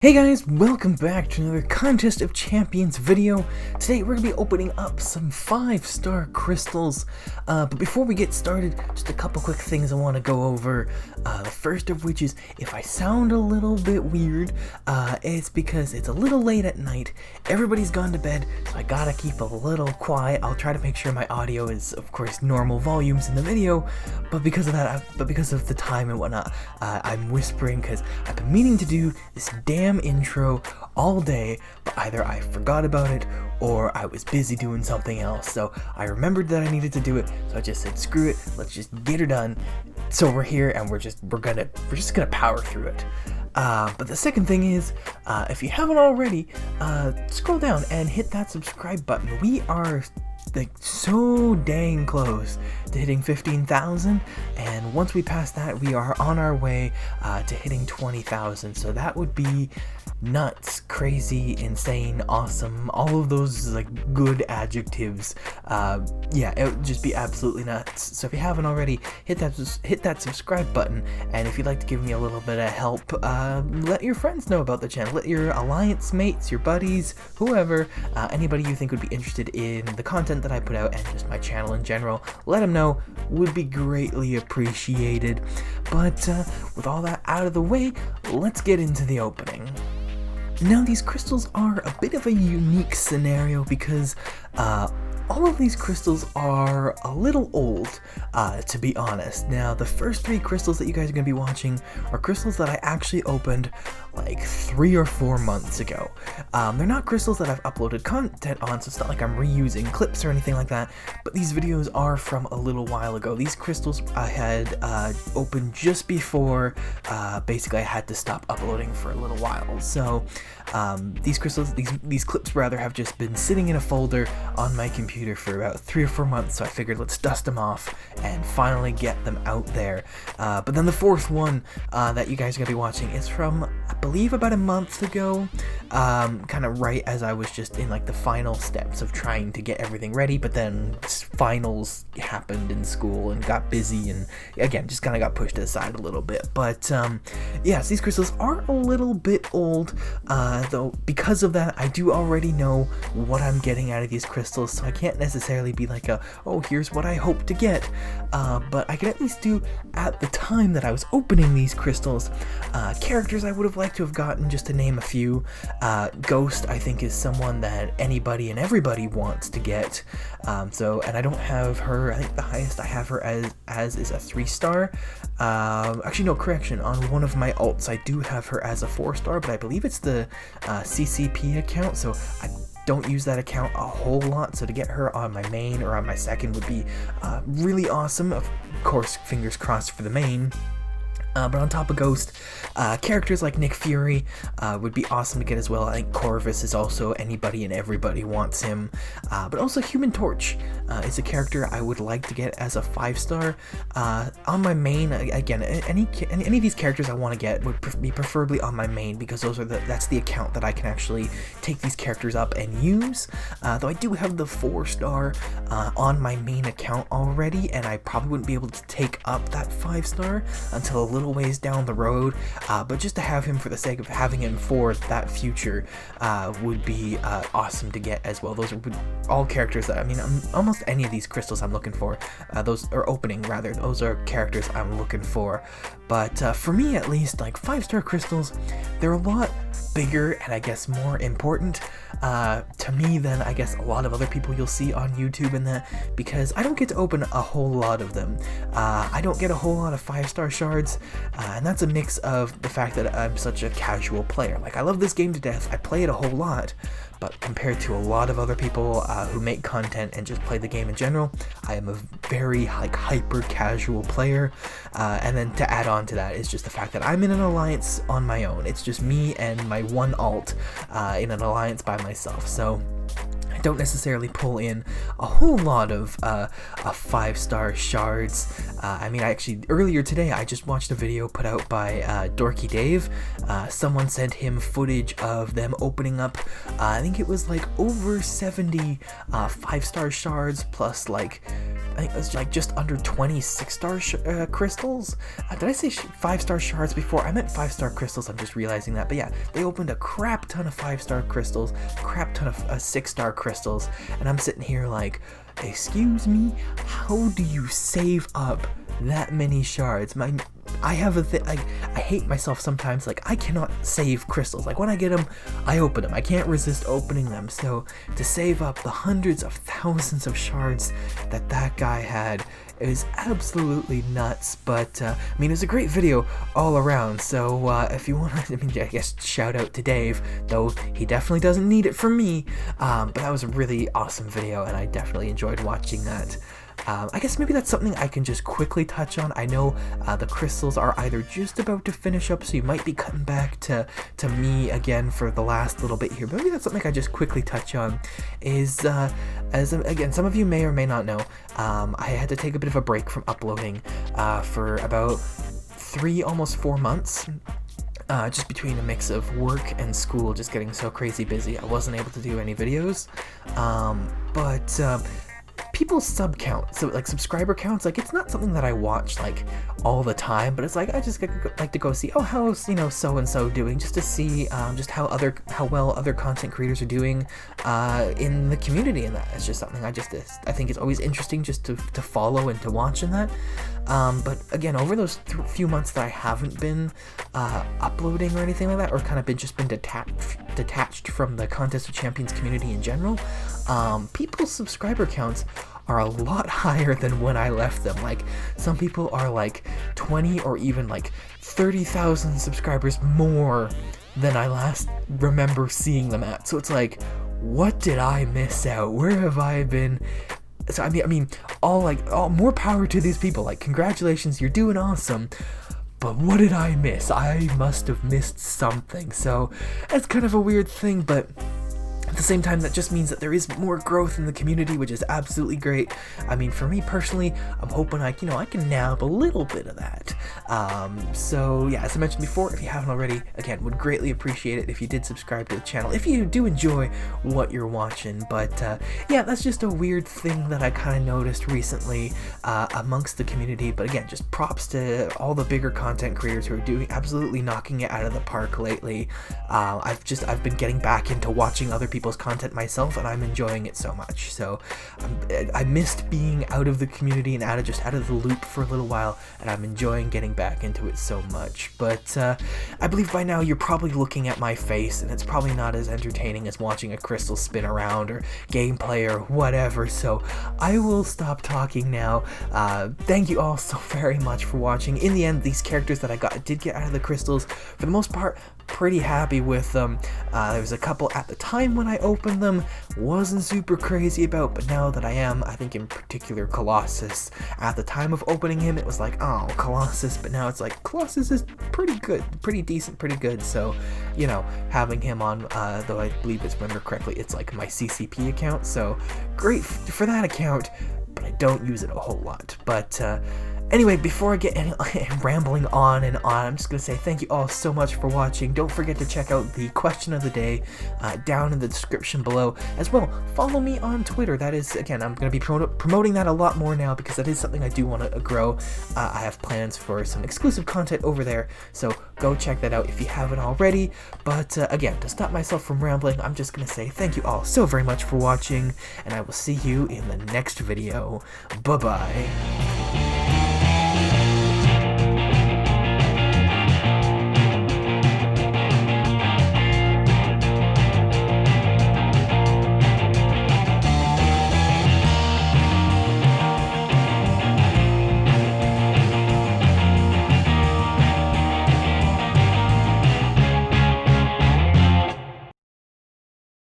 Hey guys, welcome back to another Contest of Champions video. Today we're going to be opening up some 5-star crystals, but before we get started, just a couple quick things I want to go over. The first of which is, if I sound a little bit weird, it's because it's a little late at night, everybody's gone to bed, so I gotta keep a little quiet. I'll try to make sure my audio is, of course, normal volumes in the video, but because of that, because of the time and whatnot, I'm whispering because I've been meaning to do this damn intro all day, but either I forgot about it or I was busy doing something else. So I remembered that I needed to do it, so I just said screw it, let's just get her done. So we're here and we're just gonna power through it. But the second thing is, if you haven't already, scroll down and hit that subscribe button. We are like so dang close to hitting 15,000, and once we pass that, we are on our way to hitting 20,000. So that would be nuts, crazy, insane, awesome, all of those like good adjectives. Yeah, it would just be absolutely nuts. So if you haven't already, hit that subscribe button, and if you'd like to give me a little bit of help, let your friends know about the channel, let your alliance mates, your buddies, whoever, anybody you think would be interested in the content that I put out and just my channel in general, let them know, would be greatly appreciated. But with all that out of the way, let's get into the opening. Now, these crystals are a bit of a unique scenario because all of these crystals are a little old, to be honest. Now, the first 3 crystals that you guys are going to be watching are crystals that I actually opened like 3 or 4 months ago. They're not crystals that I've uploaded content on, so it's not like I'm reusing clips or anything like that, but these videos are from a little while ago. These crystals I had opened just before basically I had to stop uploading for a little while. So these clips rather, have just been sitting in a folder on my computer for about 3 or 4 months, so I figured let's dust them off and finally get them out there. But then the 4th one that you guys are going to be watching is from, I believe, about a month ago, kind of right as I was just in like the final steps of trying to get everything ready, but then finals happened in school and got busy, and again just kind of got pushed aside a little bit. But yes, these crystals are a little bit old, though because of that I do already know what I'm getting out of these crystals, so I can't necessarily be like oh, here's what I hope to get, but I can at least do, at the time that I was opening these crystals, characters I would have liked to have gotten, just to name a few. Ghost, I think, is someone that anybody and everybody wants to get, and I don't have her, I think the highest I have her as is a 3-star. Actually no, correction, on one of my alts I do have her as a 4-star, but I believe it's the CCP account, so I don't use that account a whole lot, so to get her on my main or on my second would be really awesome. Of course, fingers crossed for the main. But on top of Ghost, characters like Nick Fury would be awesome to get as well. I think Corvus is also, anybody and everybody wants him. But also Human Torch is a character I would like to get as a 5-star. On my main, again, any of these characters I want to get would be preferably on my main, because that's the account that I can actually take these characters up and use. Though I do have the 4-star on my main account already, and I probably wouldn't be able to take up that 5-star until a little ways down the road, but just to have him for the sake of having him for that future would be awesome to get as well. Those are all characters that, I mean, almost any of these crystals I'm looking for, those are opening rather, those are characters I'm looking for. But for me at least, like 5-star crystals, they're a lot bigger and I guess more important to me than I guess a lot of other people you'll see on YouTube and that, because I don't get to open a whole lot of them. I don't get a whole lot of 5-star shards, and that's a mix of the fact that I'm such a casual player. Like, I love this game to death, I play it a whole lot, but compared to a lot of other people who make content and just play the game in general, I am a very like hyper casual player. And then to add on to that is just the fact that I'm in an alliance on my own. It's just me and my one alt in an alliance by myself. So I don't necessarily pull in a whole lot of 5-star shards. I mean, earlier today I just watched a video put out by Dorky Dave. Someone sent him footage of them opening up, I think it was like over 70 5-star shards, plus like I think it was like just under 20 6-star crystals. Did I say 5-star shards before? I meant 5-star crystals, I'm just realizing that. But yeah, they opened a crap ton of 5-star crystals, crap ton of 6-star crystals, and I'm sitting here like, excuse me, how do you save up that many shards? I have a thing, like, I hate myself sometimes, like, I cannot save crystals. Like, when I get them, I open them. I can't resist opening them. So, to save up the hundreds of thousands of shards that guy had, it was absolutely nuts. But, I mean, it was a great video all around. So, if you want to, I mean, I guess shout out to Dave, though he definitely doesn't need it from me. But that was a really awesome video, and I definitely enjoyed watching that. I guess maybe that's something I can just quickly touch on. I know the crystals are either just about to finish up, so you might be cutting back to me again for the last little bit here. But maybe that's something I just quickly touch on is, again, some of you may or may not know, I had to take a bit of a break from uploading for about 3, almost 4 months. Just between a mix of work and school just getting so crazy busy, I wasn't able to do any videos. But people's sub count, so like subscriber counts, like it's not something that I watch like all the time, but it's like I just like to go see, oh, how's, you know, so and so doing, just to see just how well other content creators are doing in the community, and that it's just something I think it's always interesting just to follow and to watch in that. But again, over those few months that I haven't been uploading or anything like that, or kind of been detached from the Contest of Champions community in general, people's subscriber counts are a lot higher than when I left them. Like, some people are like 20 or even like 30,000 subscribers more than I last remember seeing them at. So it's like, what did I miss out? Where have I been? So I mean, all more power to these people. Like, congratulations, you're doing awesome. But what did I miss? I must have missed something. So that's kind of a weird thing, but at the same time, that just means that there is more growth in the community, which is absolutely great. I mean, for me personally, I'm hoping I can nab a little bit of that. So yeah, as I mentioned before, if you haven't already, again, would greatly appreciate it if you did subscribe to the channel, if you do enjoy what you're watching. But yeah, that's just a weird thing that I kind of noticed recently amongst the community. But again, just props to all the bigger content creators who are absolutely knocking it out of the park lately. I've been getting back into watching other people's content myself, and I'm enjoying it so much. So I missed being out of the community and out of the loop for a little while, and I'm enjoying getting back into it so much. But I believe by now you're probably looking at my face, and it's probably not as entertaining as watching a crystal spin around or gameplay or whatever, so I will stop talking now. Thank you all so very much for watching. In the end, these characters that I did get out of the crystals, for the most part, pretty happy with them. There was a couple at the time when I opened them, wasn't super crazy about, but now that I am, I think in particular Colossus. At the time of opening him, it was like, oh, Colossus, but now it's like, Colossus is pretty good, pretty decent, pretty good. So, you know, having him on, though I believe it's, remember correctly, it's like my CCP account, so great for that account, but I don't use it a whole lot. But anyway, before I get rambling on and on, I'm just going to say thank you all so much for watching. Don't forget to check out the question of the day down in the description below. As well, follow me on Twitter. That is, again, I'm going to be promoting that a lot more now, because that is something I do want to grow. I have plans for some exclusive content over there, so go check that out if you haven't already. But again, to stop myself from rambling, I'm just going to say thank you all so very much for watching, and I will see you in the next video. Bye-bye.